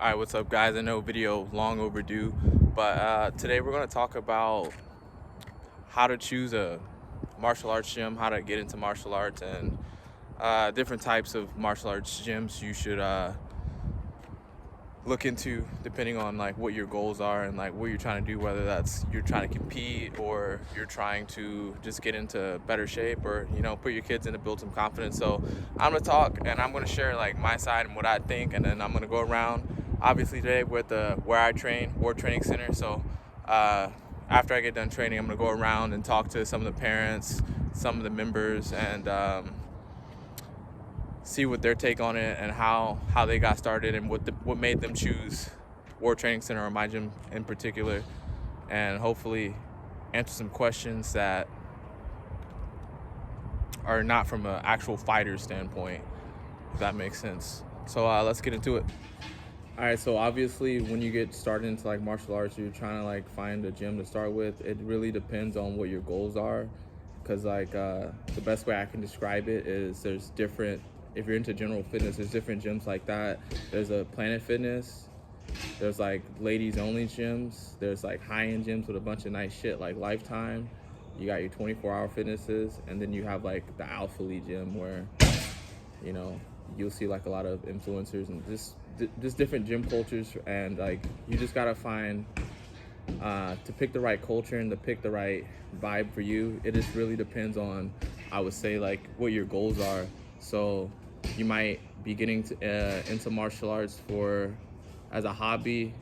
Alright, what's up guys? I know video long overdue, but today we're going to talk about how to choose a martial arts gym, how to get into martial arts, and different types of martial arts gyms you should look into depending on like what your goals are and like what you're trying to do, whether that's you're trying to compete or you're trying to just get into better shape or put your kids in to build some confidence. So I'm gonna talk and I'm gonna share like my side and what I think, and then I'm gonna go around obviously today with where I train, Ward Training Center. So after I get done training, I'm gonna go around and talk to some of the parents, some of the members, and see what their take on it and how they got started and what made them choose War Training Center or my gym in particular, and hopefully answer some questions that are not from an actual fighter standpoint, if that makes sense. So let's get into it. All right, so obviously when you get started into like martial arts, you're trying to like find a gym to start with. It really depends on what your goals are, because like the best way I can describe it is there's different, if you're into general fitness, there's different gyms like that. There's a Planet Fitness, there's like ladies only gyms, there's like high-end gyms with a bunch of nice shit like Lifetime. You got your 24-hour fitnesses, and then you have like the Alpha League gym where you'll see like a lot of influencers and just different gym cultures, and like you just gotta find to pick the right culture and to pick the right vibe for you. It just really depends on, I would say, like what your goals are. So you might be getting into martial arts as a hobby.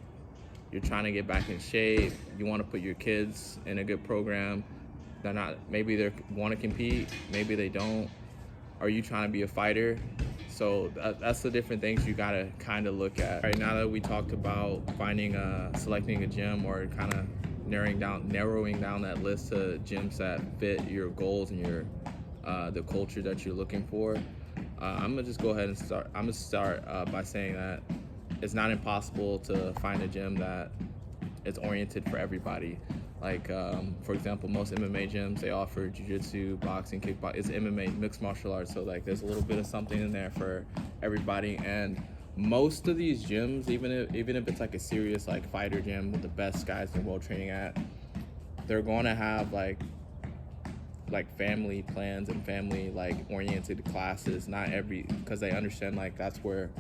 You're trying to get back in shape. You want to put your kids in a good program. Maybe they want to compete, maybe they don't. Are you trying to be a fighter? So that's the different things you gotta kind of look at. All right, now that we talked about selecting a gym or kind of narrowing down that list of gyms that fit your goals and your the culture that you're looking for, I'm gonna just go ahead and start. I'm gonna start by saying that it's not impossible to find a gym that is oriented for everybody. Like, for example, most MMA gyms, they offer jiu-jitsu, boxing, kickboxing. It's MMA, mixed martial arts, so like there's a little bit of something in there for everybody. And most of these gyms, even if it's like a serious like fighter gym with the best guys in the world training at, they're going to have like family plans and family like oriented classes. Because they understand like that's where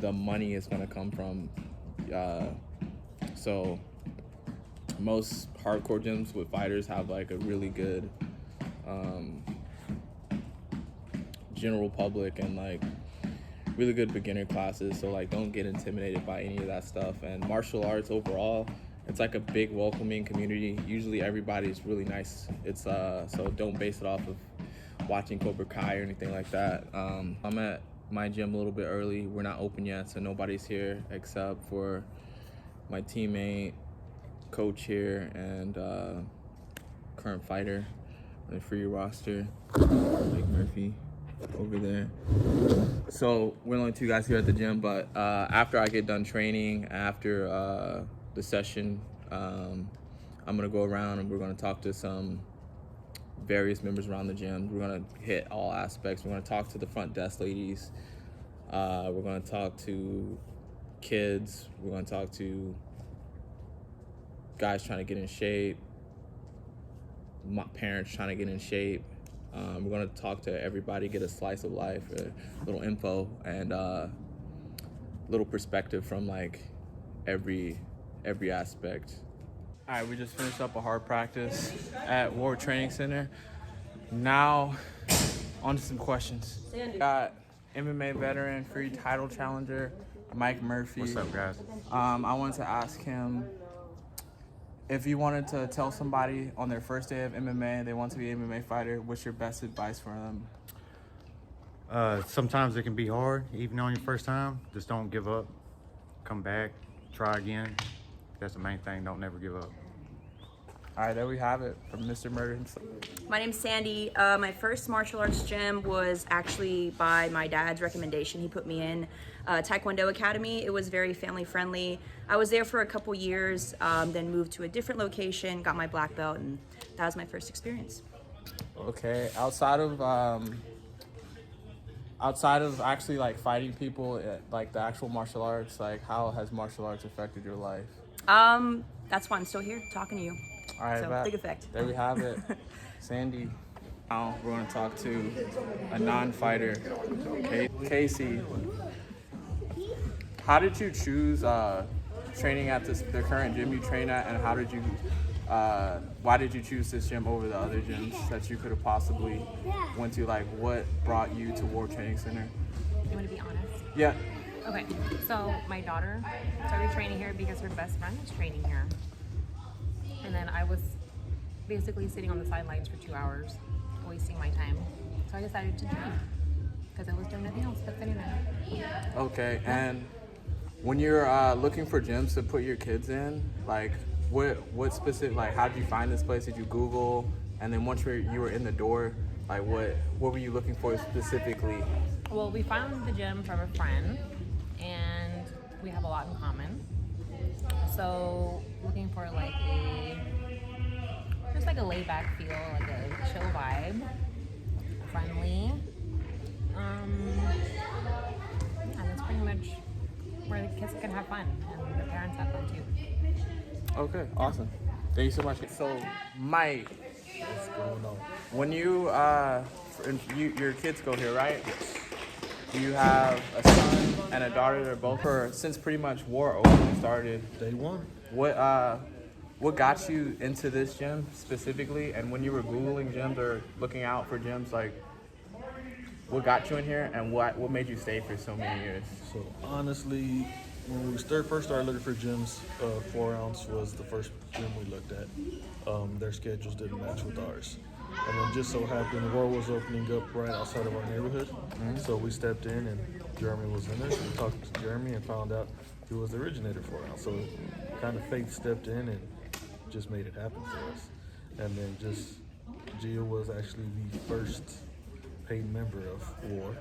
the money is going to come from. So most hardcore gyms with fighters have like a really good general public and like really good beginner classes. So like don't get intimidated by any of that stuff. And martial arts overall, it's like a big welcoming community. Usually everybody's really nice. It's so don't base it off of watching Cobra Kai or anything like that. I'm at my gym a little bit early. We're not open yet, so nobody's here except for my teammate, coach here, and current fighter on the free roster, Mike Murphy over there. So we're only two guys here at the gym, but after I get done training, after the session, I'm gonna go around and we're gonna talk to some various members around the gym. We're gonna hit all aspects. We're gonna talk to the front desk ladies. We're gonna talk to kids. We're gonna talk to guys trying to get in shape, my parents trying to get in shape. We're gonna talk to everybody, get a slice of life, a little info, and little perspective from like every aspect. All right, we just finished up a hard practice at Ward Training Center. Now, on to some questions. Got MMA veteran, free title challenger, Mike Murphy. What's up, guys? I wanted to ask him if you wanted to tell somebody on their first day of MMA, they want to be an MMA fighter, what's your best advice for them? Sometimes it can be hard, even on your first time. Just don't give up. Come back, try again. That's the main thing. Don't never give up. All right, there we have it from Mr. Murder himself. My name's Sandy. My first martial arts gym was actually by my dad's recommendation. He put me in Taekwondo Academy. It was very family friendly. I was there for a couple years, then moved to a different location, got my black belt, and that was my first experience. Okay, outside of outside of actually like fighting people, like the actual martial arts, like how has martial arts affected your life? That's why I'm still here talking to you. All right, So, big effect. there we have it. Sandy. Now we're going to talk to a non-fighter, Casey. How did you choose training at the current gym you train at, and why did you choose this gym over the other gyms that you could have possibly went to? Like, what brought you to World Training Center? You want to be honest? Yeah. Okay, so my daughter started training here because her best friend was training here. And then I was basically sitting on the sidelines for 2 hours, wasting my time. So I decided to join because I was doing nothing else but sitting there. Okay, and when you're looking for gyms to put your kids in, like, what specific, like, how did you find this place? Did you Google? And then once you were in the door, like, what were you looking for specifically? Well, we found the gym from a friend, and we have a lot in common. So looking for like just like a laid back feel, like a chill vibe, friendly. And it's pretty much where the kids can have fun and the parents have fun too. Okay, awesome. Thank you so much. So, Mike, What's going on? when your kids go here, right? Do you have a son and a daughter? They're both since pretty much war opening started. Day one. What got you into this gym specifically? And when you were Googling gyms or looking out for gyms, like, what got you in here, and what made you stay for so many years? So honestly, when we first started looking for gyms, 4 Ounce was the first gym we looked at. Their schedules didn't match with ours. And it just so happened the world was opening up right outside of our neighborhood. Mm-hmm. So we stepped in and Jeremy was in it. We talked to Jeremy and found out he was the originator for 4 Ounce. So kind of faith stepped in and just made it happen for us. And then just Gia was actually the first paid member of WAR.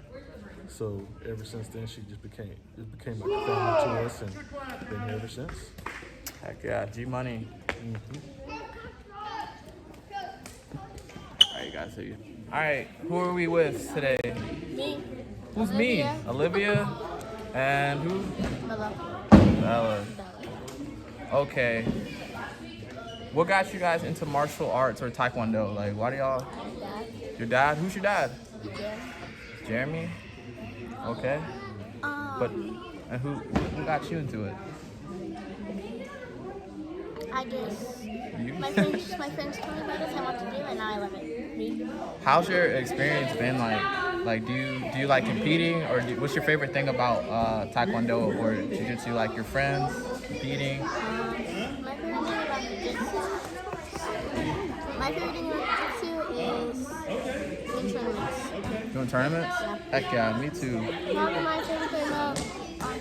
So ever since then, she just became like a family to us, and been here ever since. Heck yeah, G Money. Mm-hmm. All right, guys. All right, who are we with today? Me. Who's Olivia. me? Olivia. And who? Bella. Bella. Okay. What got you guys into martial arts or taekwondo? Like, why do y'all? Dad. Your dad? Who's your dad? Dad. Jeremy. Okay. And who got you into it? I just You? my friends told me about this. I want to do it, and now I love it. Me. How's your experience been like? Like, do you like competing, or what's your favorite thing about taekwondo or jiu-jitsu? Like your friends, competing? My favorite thing about jiu-jitsu is doing tournaments. Doing tournaments? Yeah. Heck yeah, me too. My favorite thing about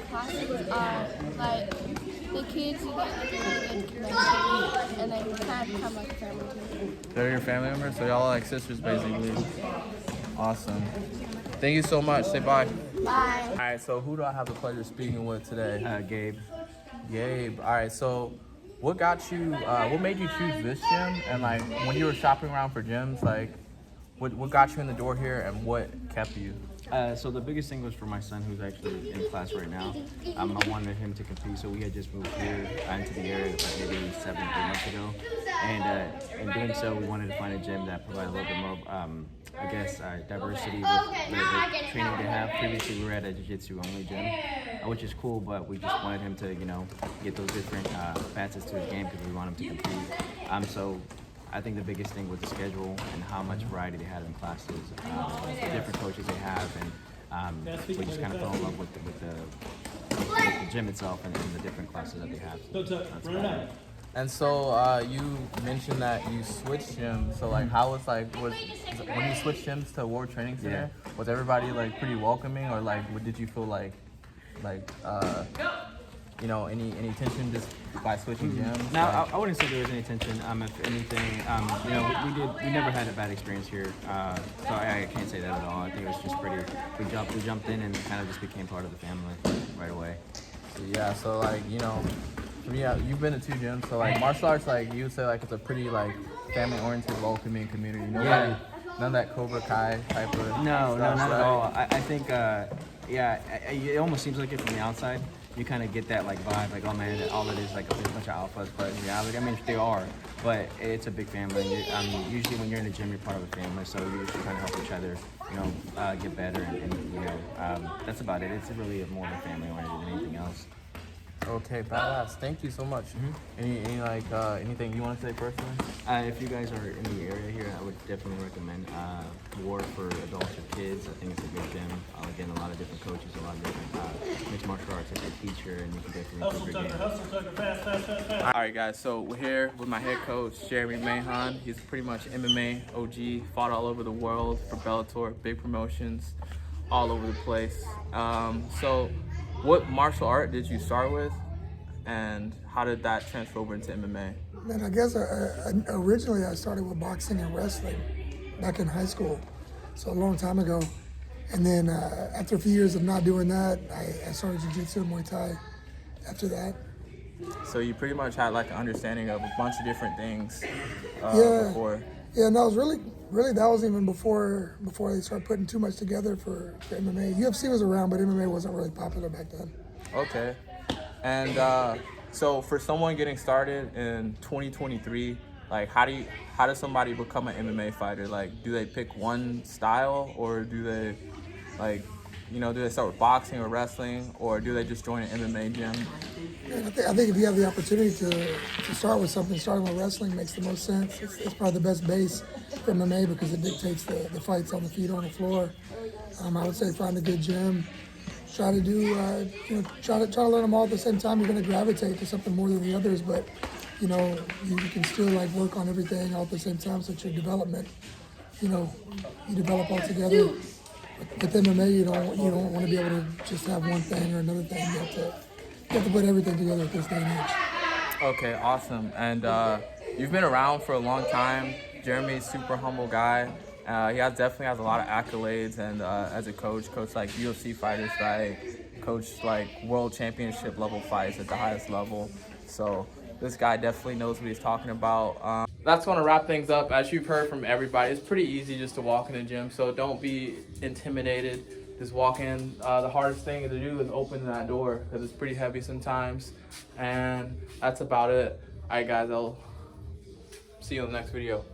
classes are like the kids you get like a really good connection, and then you kind of become like a family too. They're your family members, so y'all are like sisters basically. Awesome. Thank you so much. Say bye. Bye. All right, so who do I have the pleasure of speaking with today? Gabe. Gabe. All right, so what got you? What made you choose this gym? And like when you were shopping around for gyms, like what got you in the door here, and what kept you? So the biggest thing was for my son, who's actually in class right now. I wanted him to compete, so we had just moved here into the area like maybe 7 or 8 months ago. And in doing so, we wanted to find a gym that provided a little bit more, diversity with the training they have. Previously, we were at a jiu-jitsu only gym, which is cool, but we just wanted him to, get those different facets to his game because we want him to compete. So I think the biggest thing was the schedule and how much variety they had in classes, the different coaches they have, and we just kind of fell in love with the gym itself and the different classes that they have. So that's about it. And so you mentioned that you switched gyms. So like, how was like when you switched gyms to World Training Center? Yeah. Was everybody like pretty welcoming, or like what did you feel like any tension just by switching gyms? No, I wouldn't say there was any tension. If anything, we never had a bad experience here, so I can't say that at all. I think it was just pretty. We jumped in and kind of just became part of the family right away. Yeah, so like you've been to 2 gyms, so like martial arts, like you would say like it's a pretty like family-oriented, welcoming community. None of that Cobra Kai type of No, stuff, not right? at all. I think, it almost seems like it from the outside. You kind of get that like vibe, like, oh man, all it is like a bunch of alphas. But in reality, I mean, they are, but it's a big family. Usually when you're in the gym, you're part of a family, so you usually kind of help each other, get better, and that's about it. It's really more of a family oriented than anything else. Okay, badass. Thank you so much. Any like anything you want to say personally? If you guys are in the area here, I would definitely recommend War for adults or kids. I think it's a good gym. Again, a lot of different coaches, a lot of different mixed martial arts as a teacher, and you can definitely improve your game. All right, guys. So we're here with my head coach, Jeremy Mahan. He's pretty much MMA OG, fought all over the world for Bellator, big promotions, all over the place. So what martial art did you start with, and how did that transfer over into MMA? Man, I guess originally I started with boxing and wrestling back in high school, so a long time ago. And then after a few years of not doing that, I started jiu-jitsu and Muay Thai after that. So you pretty much had like an understanding of a bunch of different things before. Yeah, and that was really that was even before they started putting too much together for MMA. UFC was around, but MMA wasn't really popular back then. Okay. And so for someone getting started in 2023, like how does somebody become an MMA fighter? Like, do they pick one style, or do they do they start with boxing or wrestling, or do they just join an MMA gym? And I think if you have the opportunity to start with something, starting with wrestling makes the most sense. It's probably the best base for MMA because it dictates the fights on the feet, on the floor. I would say find a good gym. Try to do, try to learn them all at the same time. You're going to gravitate to something more than the others, but you can still like work on everything all at the same time. So it's your development, you develop all together. With MMA, you don't want to be able to just have one thing or another thing. You have to put everything together at this day and age. Okay, awesome. And you've been around for a long time. Jeremy's a super humble guy. He definitely has a lot of accolades, and as a coach like UFC fighters, right? Coach like world championship level fights at the highest level. So this guy definitely knows what he's talking about. That's going to wrap things up. As you've heard from everybody, it's pretty easy just to walk in the gym, so don't be intimidated. Just walk in. The hardest thing to do is open that door because it's pretty heavy sometimes. And that's about it. All right, guys, I'll see you in the next video.